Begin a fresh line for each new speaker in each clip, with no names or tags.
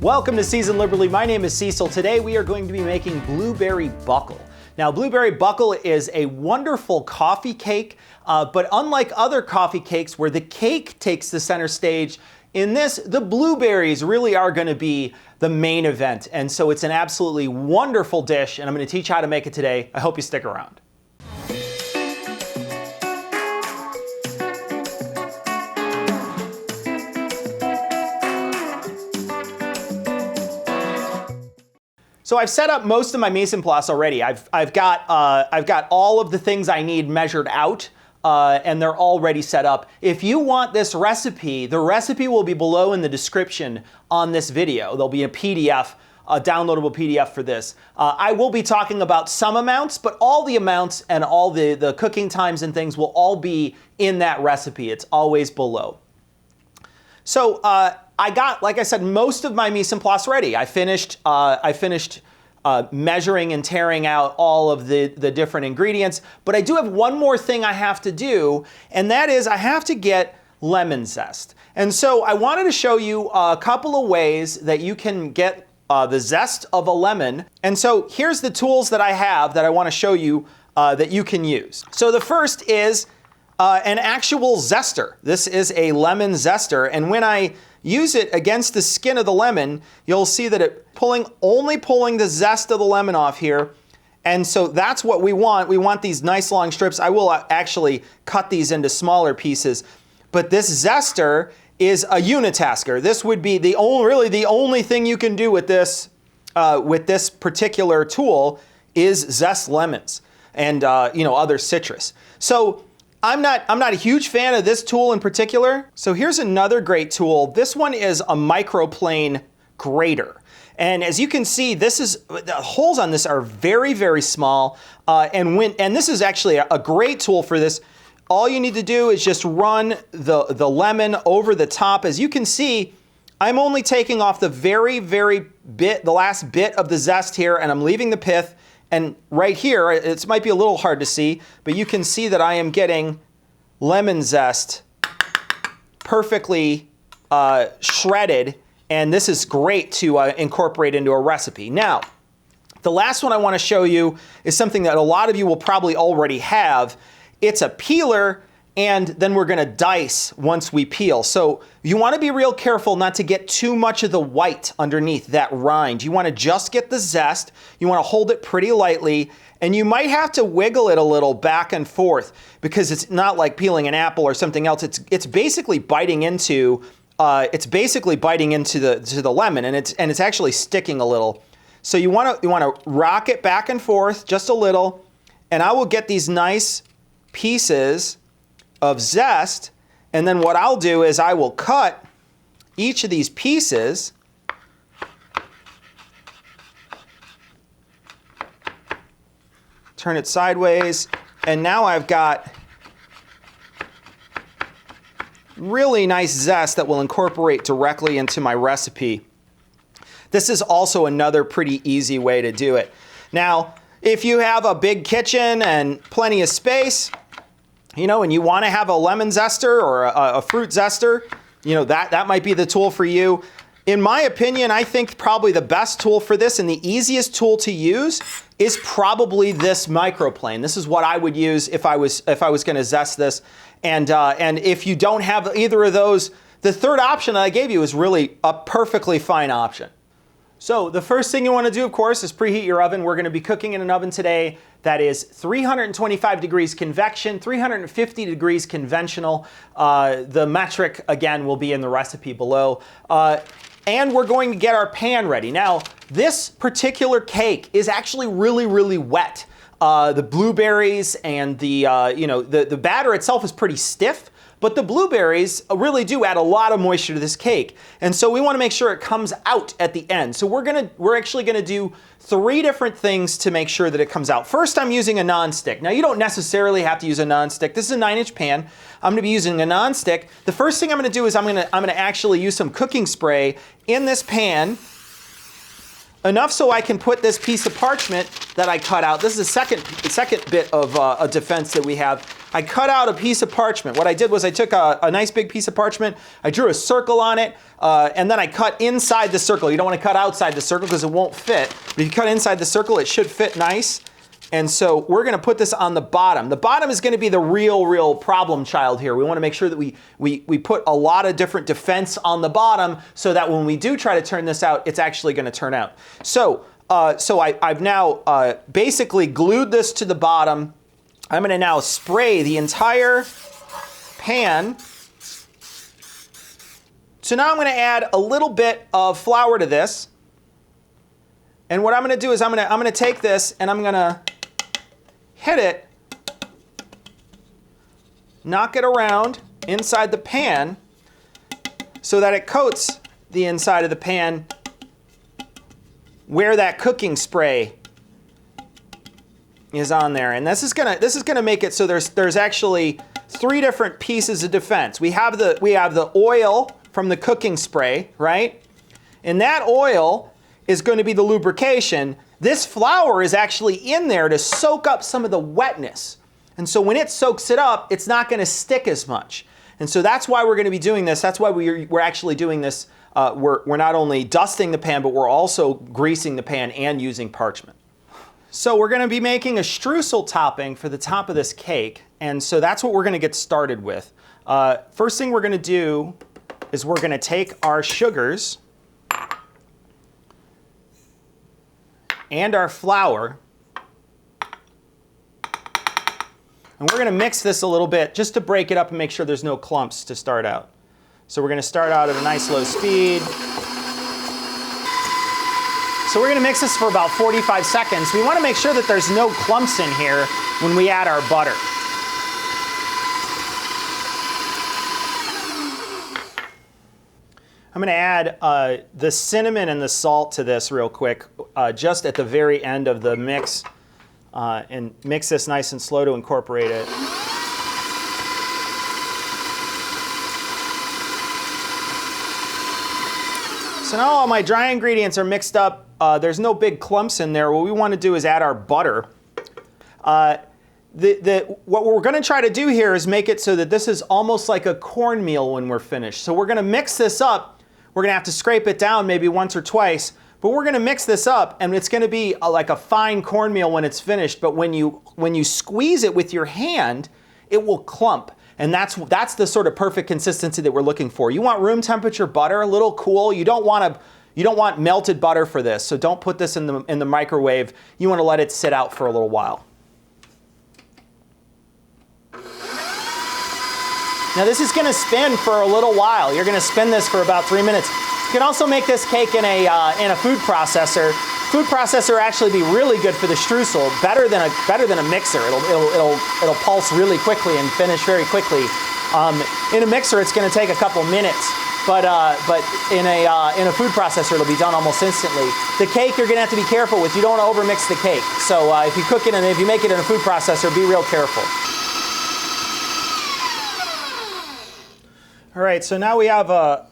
Welcome to Season Liberally. My name is Cecil. Today we are going to be making blueberry buckle. Now, blueberry buckle is a wonderful coffee cake, but unlike other coffee cakes where the cake takes the center stage, in this, the blueberries really are going to be the main event. And so it's an absolutely wonderful dish, and I'm going to teach you how to make it today. I hope you stick around. So I've set up most of my mise en place already. I've got all of the things I need measured out, and they're already set up. If you want this recipe, the recipe will be below in the description on this video. There'll be a PDF, a downloadable PDF for this. I will be talking about some amounts, but all the amounts and all the cooking times and things will all be in that recipe. It's always below. So I got, like I said, most of my mise en place ready. I finished measuring and tearing out all of the different ingredients, but I do have one more thing I have to do, and that is I have to get lemon zest. And so I wanted to show you a couple of ways that you can get the zest of a lemon. And so here's the tools that I have that I want to show you that you can use. So the first is an actual zester. This is a lemon zester, and when I use it against the skin of the lemon, you'll see that it only pulling the zest of the lemon off here. And so that's what we want. We want these nice long strips. I will actually cut these into smaller pieces. But this zester is a unitasker. This would be really the only thing you can do with this particular tool is zest lemons and other citrus. So I'm not a huge fan of this tool in particular. So here's another great tool. This one is a microplane grater. And as you can see, the holes on this are very, very small. And this is actually a great tool for this. All you need to do is just run the lemon over the top. As you can see, I'm only taking off the the last bit of the zest here, and I'm leaving the pith. And right here, it might be a little hard to see, but you can see that I am getting lemon zest perfectly shredded, and this is great to incorporate into a recipe. Now, the last one I want to show you is something that a lot of you will probably already have. It's a peeler, and then we're going to dice once we peel. So you want to be real careful not to get too much of the white underneath that rind. You want to just get the zest. You want to hold it pretty lightly, and you might have to wiggle it a little back and forth because it's not like peeling an apple or something else. It's basically biting into the lemon, and it's actually sticking a little. So you want to rock it back and forth just a little, and I will get these nice pieces of zest, and then what I'll do is I will cut each of these pieces turn it sideways, and now I've got really nice zest that will incorporate directly into my recipe. This is also another pretty easy way to do it. Now, if you have a big kitchen and plenty of space, and you want to have a lemon zester or a fruit zester, that might be the tool for you. In my opinion, I think probably the best tool for this and the easiest tool to use is probably this microplane. This is what I would use if I was going to zest this. And if you don't have either of those, the third option that I gave you is really a perfectly fine option. So the first thing you want to do, of course, is preheat your oven. We're going to be cooking in an oven today that is 325 degrees convection, 350 degrees conventional. The metric, again, will be in the recipe below. And we're going to get our pan ready. Now, this particular cake is actually really, really wet. The blueberries and the batter itself is pretty stiff, but the blueberries really do add a lot of moisture to this cake. And so we want to make sure it comes out at the end. So we're actually going to do 3 different things to make sure that it comes out. First, I'm using a nonstick. Now, you don't necessarily have to use a nonstick. This is a 9-inch pan. I'm going to be using a nonstick. The first thing I'm going to do is I'm going to actually use some cooking spray in this pan enough so I can put this piece of parchment that I cut out. This is the second bit of a defense that we have. I cut out a piece of parchment. What I did was I took a nice big piece of parchment, I drew a circle on it, and then I cut inside the circle. You don't want to cut outside the circle because it won't fit. But if you cut inside the circle, it should fit nice. And so we're going to put this on the bottom. The bottom is going to be the real problem child here. We want to make sure that we put a lot of different defense on the bottom so that when we do try to turn this out, it's actually going to turn out. So I've now basically glued this to the bottom. I'm going to now spray the entire pan. So now I'm going to add a little bit of flour to this. And what I'm going to do is I'm going to take this and I'm going to hit it, knock it around inside the pan so that it coats the inside of the pan where that cooking spray is on there. And this is gonna make it so there's actually 3 different pieces of defense. We have the oil from the cooking spray, right? And that oil is going to be the lubrication. This flour is actually in there to soak up some of the wetness. And so when it soaks it up, it's not going to stick as much. And so that's why we're going to be doing this. That's why we're actually doing this. We're not only dusting the pan, but we're also greasing the pan and using parchment. So we're going to be making a streusel topping for the top of this cake. And so that's what we're going to get started with. First thing we're going to do is we're going to take our sugars and our flour, and we're going to mix this a little bit just to break it up and make sure there's no clumps to start out. So we're going to start out at a nice low speed. So we're going to mix this for about 45 seconds. We want to make sure that there's no clumps in here when we add our butter. I'm going to add the cinnamon and the salt to this real quick, just at the very end of the mix, and mix this nice and slow to incorporate it. So now all my dry ingredients are mixed up. There's no big clumps in there. What we want to do is add our butter. What we're going to try to do here is make it so that this is almost like a cornmeal when we're finished. So we're going to mix this up. We're going to have to scrape it down maybe once or twice, but we're going to mix this up, and it's going to be like a fine cornmeal when it's finished. But when you squeeze it with your hand, it will clump, and that's the sort of perfect consistency that we're looking for. You want room temperature butter, a little cool. You don't want melted butter for this, so don't put this in the microwave. You want to let it sit out for a little while. Now this is going to spin for a little while. You're going to spin this for about 3 minutes. You can also make this cake in a food processor. Food processor actually be really good for the streusel, better than a mixer. It'll pulse really quickly and finish very quickly. In a mixer, it's going to take a couple minutes, but in a food processor, it'll be done almost instantly. The cake you're going to have to be careful with. You don't want to overmix the cake. So if you cook it and if you make it in a food processor, be real careful. All right, so now we have a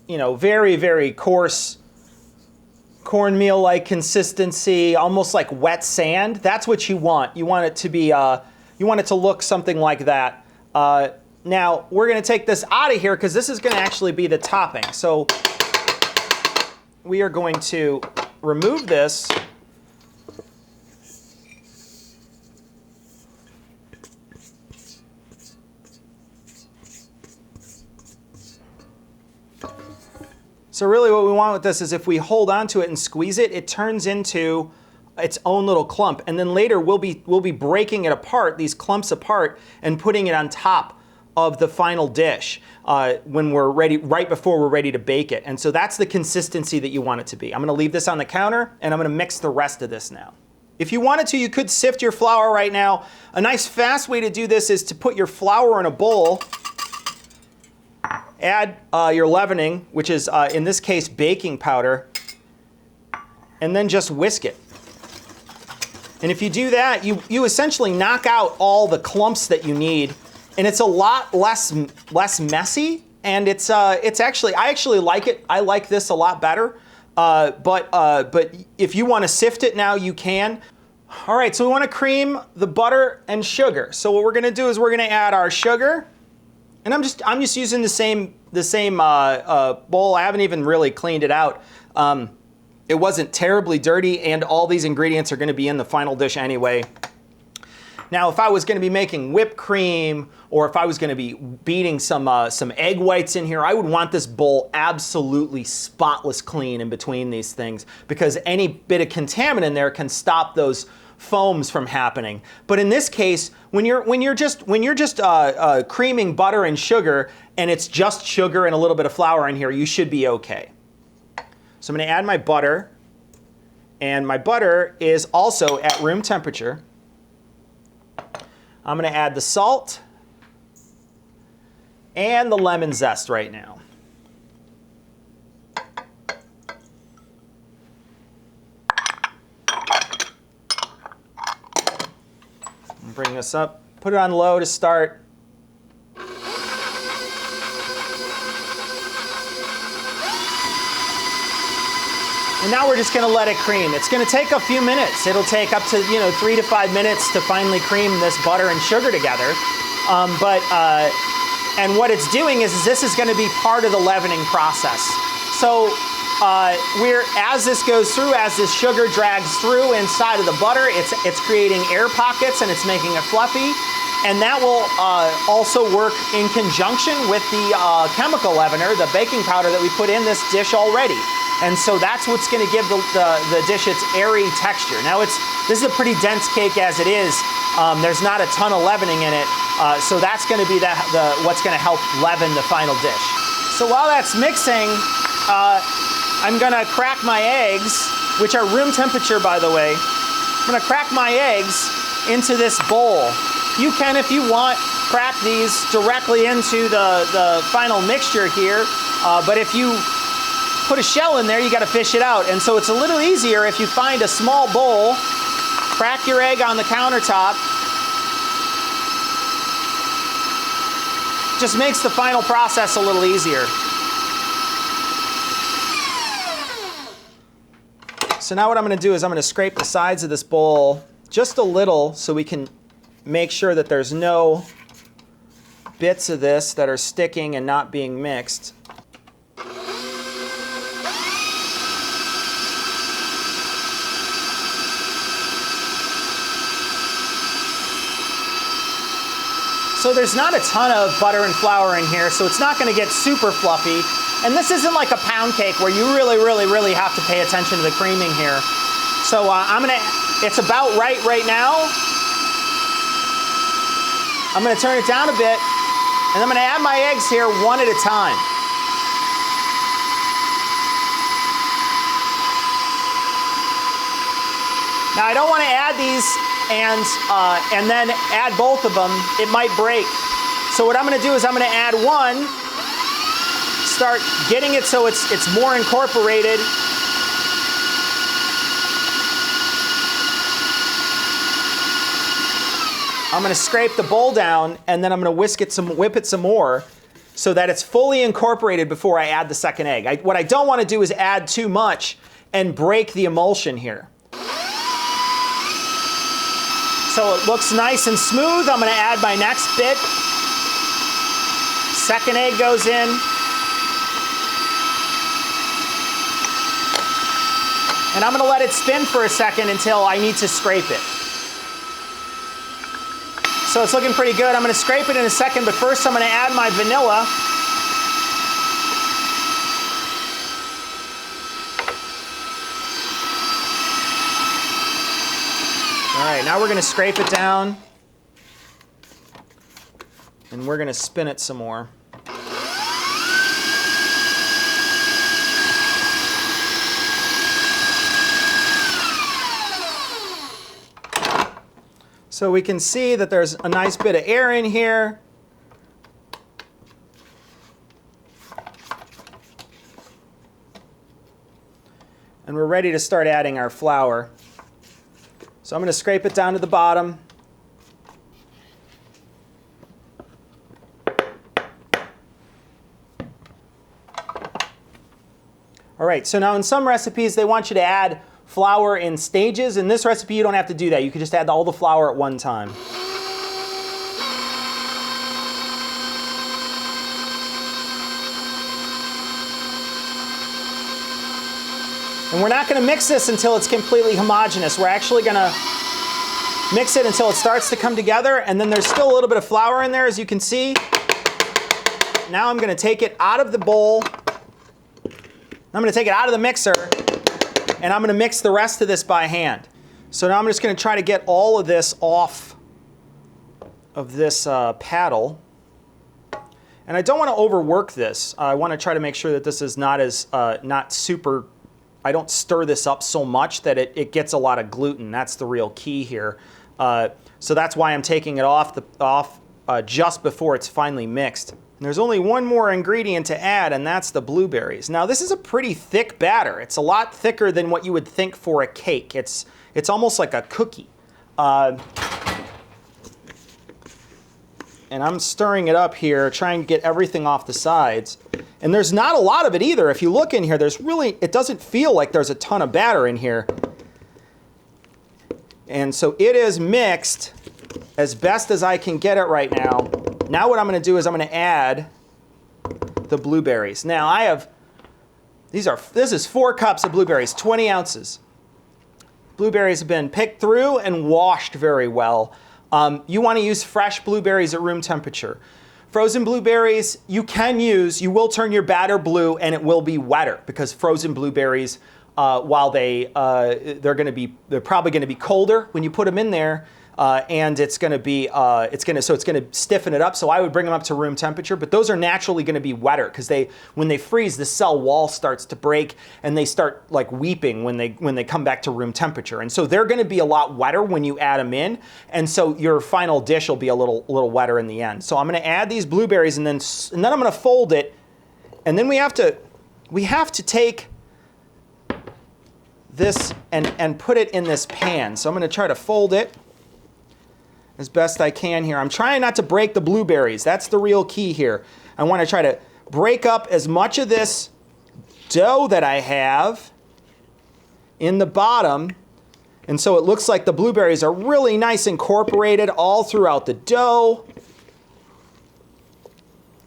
very, very coarse cornmeal-like consistency, almost like wet sand. That's what you want. You want it to be, you want it to look something like that. Now we're going to take this out of here because this is going to actually be the topping. So we are going to remove this. So really what we want with this is if we hold onto it and squeeze it, it turns into its own little clump. And then later we'll be breaking it apart, these clumps apart, and putting it on top of the final dish when we're ready, right before we're ready to bake it. And so that's the consistency that you want it to be. I'm going to leave this on the counter and I'm going to mix the rest of this now. If you wanted to, you could sift your flour right now. A nice fast way to do this is to put your flour in a bowl. Add your leavening, which is in this case baking powder, and then just whisk it. And if you do that, you essentially knock out all the clumps that you need, and it's a lot less messy. And it's actually I actually like it. I like this a lot better. But if you want to sift it now, you can. All right, so we want to cream the butter and sugar. So what we're going to do is we're going to add our sugar, and I'm just using the same bowl. I haven't even really cleaned it out. It wasn't terribly dirty, and all these ingredients are going to be in the final dish anyway. Now, if I was going to be making whipped cream, or if I was going to be beating some egg whites in here, I would want this bowl absolutely spotless clean in between these things, because any bit of contaminant in there can stop those foams from happening. But in this case, when you're just creaming butter and sugar, and it's just sugar and a little bit of flour in here, you should be okay. So I'm going to add my butter, and my butter is also at room temperature. I'm going to add the salt and the lemon zest right now. Bring this up, put it on low to start. And now we're just going to let it cream. It's going to take a few minutes. It'll take up to 3 to 5 minutes to finally cream this butter and sugar together. And what it's doing is this is going to be part of the leavening process. So as this goes through, as this sugar drags through inside of the butter, it's creating air pockets and it's making it fluffy. And that will also work in conjunction with the chemical leavener, the baking powder that we put in this dish already. And so that's what's going to give the dish its airy texture. Now this is a pretty dense cake as it is. There's not a ton of leavening in it. So that's going to be what's going to help leaven the final dish. So while that's mixing, I'm going to crack my eggs, which are room temperature, by the way. I'm going to crack my eggs into this bowl. You can, if you want, crack these directly into the final mixture here. But if you put a shell in there, you got to fish it out. And so it's a little easier if you find a small bowl, crack your egg on the countertop. Just makes the final process a little easier. So now what I'm going to do is I'm going to scrape the sides of this bowl just a little so we can make sure that there's no bits of this that are sticking and not being mixed. So there's not a ton of butter and flour in here, so it's not going to get super fluffy. And this isn't like a pound cake where you really have to pay attention to the creaming here. So it's about right now. I'm going to turn it down a bit, and I'm going to add my eggs here one at a time. Now I don't want to add these and then add both of them. It might break. So what I'm going to do is I'm going to add one, start getting it so it's more incorporated. I'm going to scrape the bowl down, and then I'm going to whip it some more so that it's fully incorporated before I add the second egg. What I don't want to do is add too much and break the emulsion here. So it looks nice and smooth. I'm going to add my next bit. Second egg goes in. And I'm going to let it spin for a second until I need to scrape it. So it's looking pretty good. I'm going to scrape it in a second, but first I'm going to add my vanilla. All right, now we're going to scrape it down, and we're going to spin it some more. So we can see that there's a nice bit of air in here. And we're ready to start adding our flour. So I'm going to scrape it down to the bottom. All right, so now in some recipes, they want you to add flour in stages. In this recipe, you don't have to do that. You can just add all the flour at one time. And we're not going to mix this until it's completely homogeneous. We're actually going to mix it until it starts to come together, and then there's still a little bit of flour in there, as you can see. Now I'm going to take it out of the bowl. I'm going to take it out of the mixer, and I'm going to mix the rest of this by hand. So now I'm just going to try to get all of this off of this paddle. And I don't want to overwork this. I want to try to make sure that this is not super, I don't stir this up so much that it gets a lot of gluten. That's the real key here. So that's why I'm taking it off just before it's finally mixed. And there's only one more ingredient to add, and that's the blueberries. Now this is a pretty thick batter. It's a lot thicker than what you would think for a cake. It's almost like a cookie. And I'm stirring it up here, trying to get everything off the sides. And there's not a lot of it either. If you look in here, it doesn't feel like there's a ton of batter in here. And so it is mixed as best as I can get it right now. Now what I'm going to do is I'm going to add the blueberries. Now this is 4 cups of blueberries, 20 ounces. Blueberries have been picked through and washed very well. You want to use fresh blueberries at room temperature. Frozen blueberries you will turn your batter blue and it will be wetter, because frozen blueberries, while they're probably going to be colder when you put them in there, and it's going to stiffen it up. So I would bring them up to room temperature, but those are naturally going to be wetter because when they freeze, the cell wall starts to break and they start like weeping when they come back to room temperature. And so they're going to be a lot wetter when you add them in, and so your final dish will be a little wetter in the end. So I'm going to add these blueberries and then I'm going to fold it, and then we have to take this and put it in this pan. So I'm going to try to fold it as best I can here. I'm trying not to break the blueberries. That's the real key here. I want to try to break up as much of this dough that I have in the bottom, and so it looks like the blueberries are really nice incorporated all throughout the dough.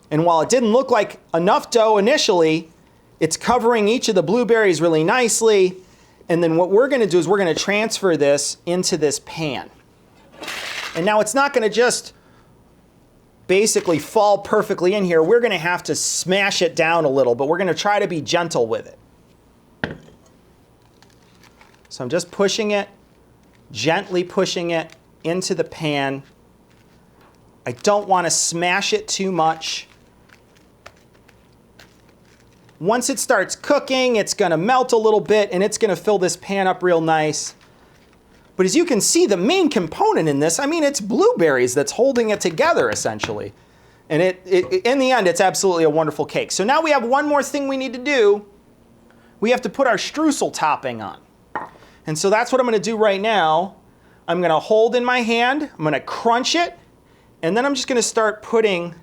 And while it didn't look like enough dough initially, it's covering each of the blueberries really nicely. And then what we're going to do is we're going to transfer this into this pan. And now it's not going to just basically fall perfectly in here. We're going to have to smash it down a little, but we're going to try to be gentle with it. So I'm just gently pushing it into the pan. I don't want to smash it too much. Once it starts cooking, it's going to melt a little bit and it's going to fill this pan up real nice. But as you can see, the main component in this, it's blueberries that's holding it together, essentially. And in the end, it's absolutely a wonderful cake. So now we have one more thing we need to do. We have to put our streusel topping on. And so that's what I'm going to do right now. I'm going to hold in my hand, I'm going to crunch it, and then I'm just going to start putting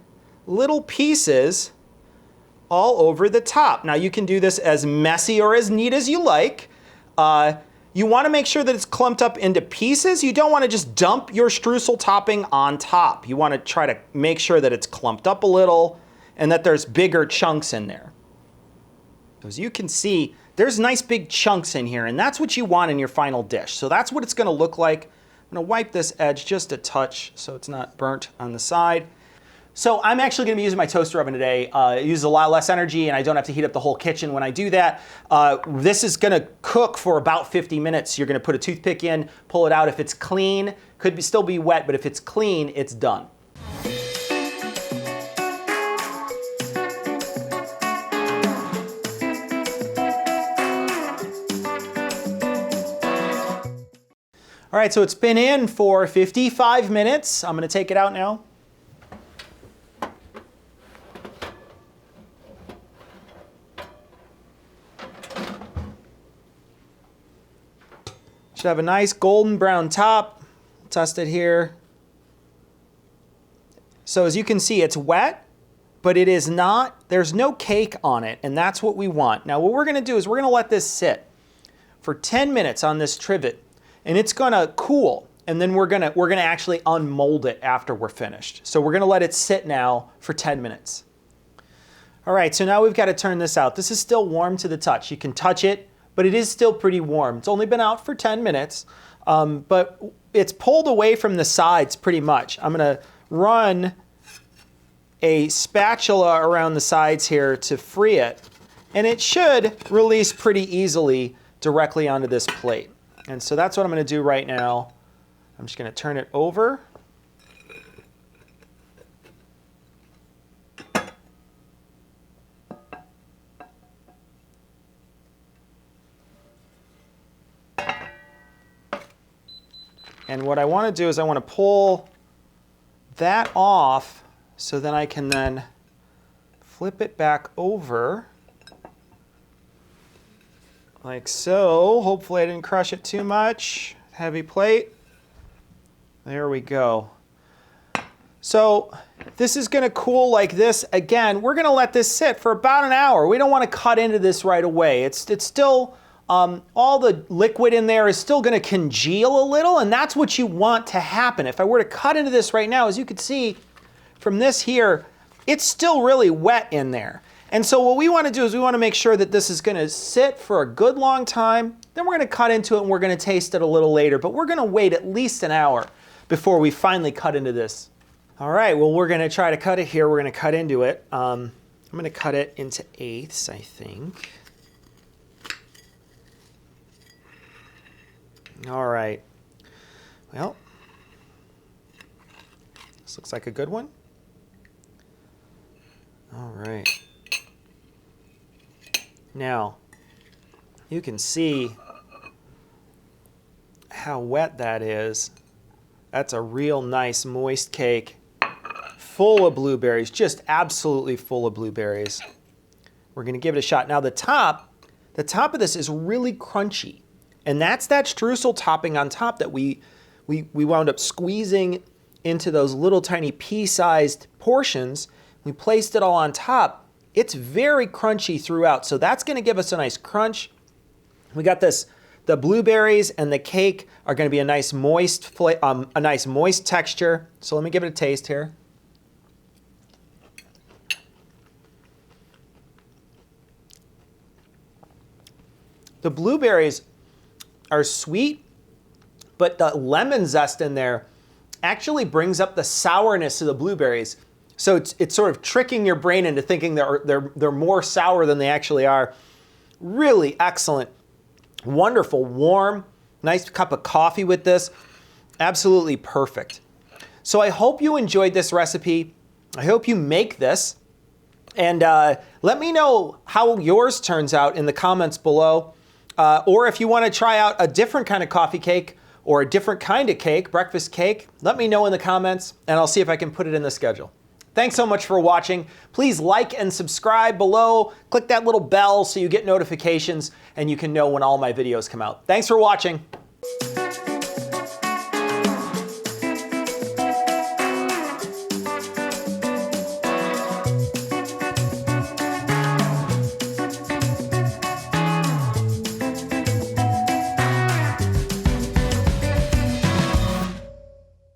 little pieces all over the top. Now you can do this as messy or as neat as you like. You want to make sure that it's clumped up into pieces. You don't want to just dump your streusel topping on top. You want to try to make sure that it's clumped up a little and that there's bigger chunks in there. As you can see, there's nice big chunks in here, and that's what you want in your final dish. So that's what it's going to look like. I'm going to wipe this edge just a touch so it's not burnt on the side. So I'm actually going to be using my toaster oven today. It uses a lot less energy and I don't have to heat up the whole kitchen when I do that. This is going to cook for about 50 minutes. You're going to put a toothpick in, pull it out. If it's clean, still be wet, but if it's clean, it's done. All right, so it's been in for 55 minutes. I'm going to take it out now. Should have a nice golden brown top. Test it here. So as you can see, it's wet, but it is not, there's no cake on it, and that's what we want. Now what we're gonna do is we're gonna let this sit for 10 minutes on this trivet, and it's gonna cool, and then we're gonna actually unmold it after we're finished. So we're gonna let it sit now for 10 minutes. All right, so now we've got to turn this out. This is still warm to the touch. You can touch it, but it is still pretty warm. It's only been out for 10 minutes, but it's pulled away from the sides pretty much. I'm gonna run a spatula around the sides here to free it, and it should release pretty easily directly onto this plate. And so that's what I'm gonna do right now. I'm just gonna turn it over. And what I want to do is I want to pull that off so then I can then flip it back over like so. Hopefully I didn't crush it too much. Heavy plate. There we go. So this is going to cool like this. Again, we're going to let this sit for about an hour. We don't want to cut into this right away. It's still... all the liquid in there is still going to congeal a little, and that's what you want to happen. If I were to cut into this right now, as you can see from this here, it's still really wet in there. And so what we want to do is we want to make sure that this is going to sit for a good long time. Then we're going to cut into it and we're going to taste it a little later, but we're going to wait at least an hour before we finally cut into this. All right, well, we're going to try to cut it here. We're going to cut into it. I'm going to cut it into eighths, I think. All right, well, this looks like a good one. All right. Now, you can see how wet that is. That's a real nice moist cake, full of blueberries, just absolutely full of blueberries. We're gonna give it a shot. Now the top of this is really crunchy. And that's that streusel topping on top that we wound up squeezing into those little tiny pea-sized portions. We placed it all on top. It's very crunchy throughout, so that's going to give us a nice crunch. We got this, the blueberries and the cake are going to be a nice moist texture. So let me give it a taste here. The blueberries are sweet, but the lemon zest in there actually brings up the sourness of the blueberries. So it's sort of tricking your brain into thinking they're more sour than they actually are. Really excellent, wonderful, warm, nice cup of coffee with this. Absolutely perfect. So I hope you enjoyed this recipe. I hope you make this. And let me know how yours turns out in the comments below. Or if you want to try out a different kind of coffee cake or a different kind of cake, breakfast cake, let me know in the comments and I'll see if I can put it in the schedule. Thanks so much for watching. Please like and subscribe below. Click that little bell so you get notifications and you can know when all my videos come out. Thanks for watching.